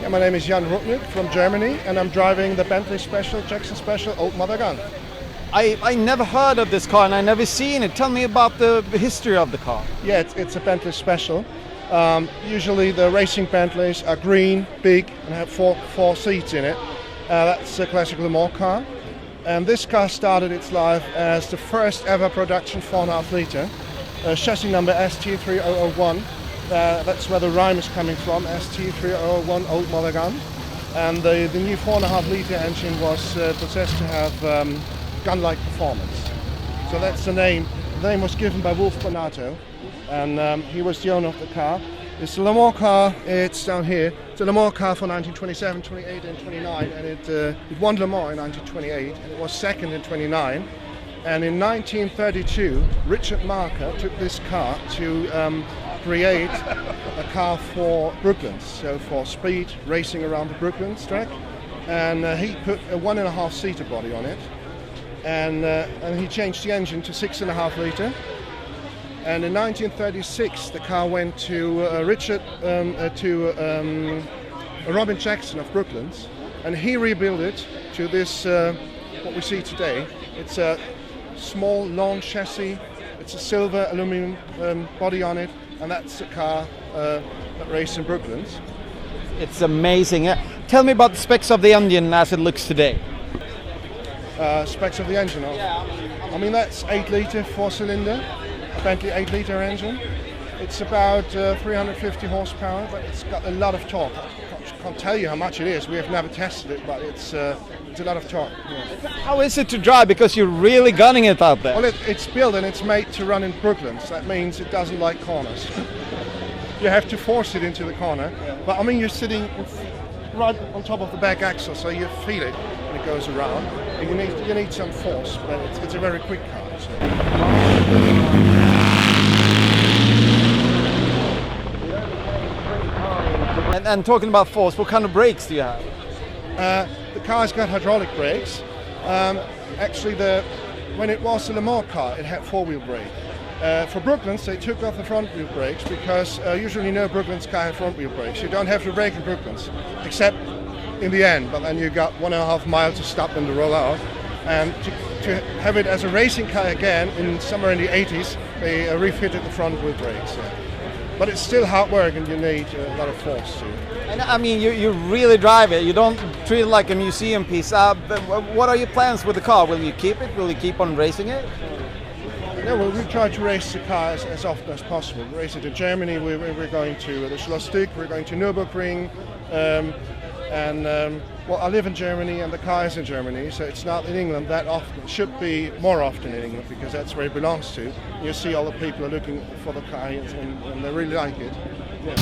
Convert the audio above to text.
Yeah, my name is Jan Rutnik from Germany, and I'm driving the Bentley Special, Jackson Special Old Mother Gun. I never heard of this car and I never seen it. Tell me about the history of the car. Yeah, it's a Bentley Special. Usually the racing Bentleys are green, big, and have four seats in it. That's a classic Le Mans car. And this car started its life as the first ever production 4.5 litre. Chassis number ST3001. That's where the rhyme is coming from, ST3001 Old Mother Gun. And the new 4.5 litre engine was possessed to have gun-like performance. So that's the name. The name was given by Wolf Bonato, and he was the owner of the car. It's a Le Mans car, it's down here. It's a Le Mans car for 1927, 28 and 29, and it won Le Mans in 1928, and it was second in 29. And in 1932, Richard Marker took this car to create a car for Brooklands, so for speed racing around the Brooklands track. And he put a 1.5-seater body on it, and he changed the engine to 6.5 litre. And in 1936, the car went to Robin Jackson of Brooklands, and he rebuilt it to this what we see today. It's a small, long chassis. It's a silver aluminum body on it, and that's the car that raced in Brooklands. It's amazing. Tell me about the specs of the engine as it looks today. Specs of the engine. I mean, that's 8 litre, 4-cylinder, a Bentley 8 litre engine. It's about 350 horsepower, but it's got a lot of torque. I can't tell you how much it is. We have never tested it, but it's a lot of torque. Yeah. How is it to drive? Because you're really gunning it out there. Well, it's built and it's made to run in Brooklands. That means it doesn't like corners. You have to force it into the corner. But I mean, you're sitting right on top of the back axle, so you feel it when it goes around. And you need some force, but it's a very quick car. So. And talking about force, what kind of brakes do you have? The car's got hydraulic brakes. Actually, when it was a Le Mans car, it had 4-wheel brake. For Brooklands, they took off the front-wheel brakes because usually no Brooklands car had front-wheel brakes. You don't have to brake in Brooklands, except in the end, but then you got 1.5 miles to stop and to roll out. And to have it as a racing car again, somewhere in the 80s, they refitted the front-wheel brakes. Yeah. But it's still hard work and you need a lot of force too. And I mean, you really drive it. You don't treat it like a museum piece. But what are your plans with the car? Will you keep it? Will you keep on racing it? Yeah, well, we try to race the car as often as possible. We race it in Germany. We're going to the Schlossstück. We're going to Nürburgring. Well, I live in Germany and the car is in Germany, so it's not in England that often. It should be more often in England because that's where it belongs to. You see all the people are looking for the car and they really like it. Yeah.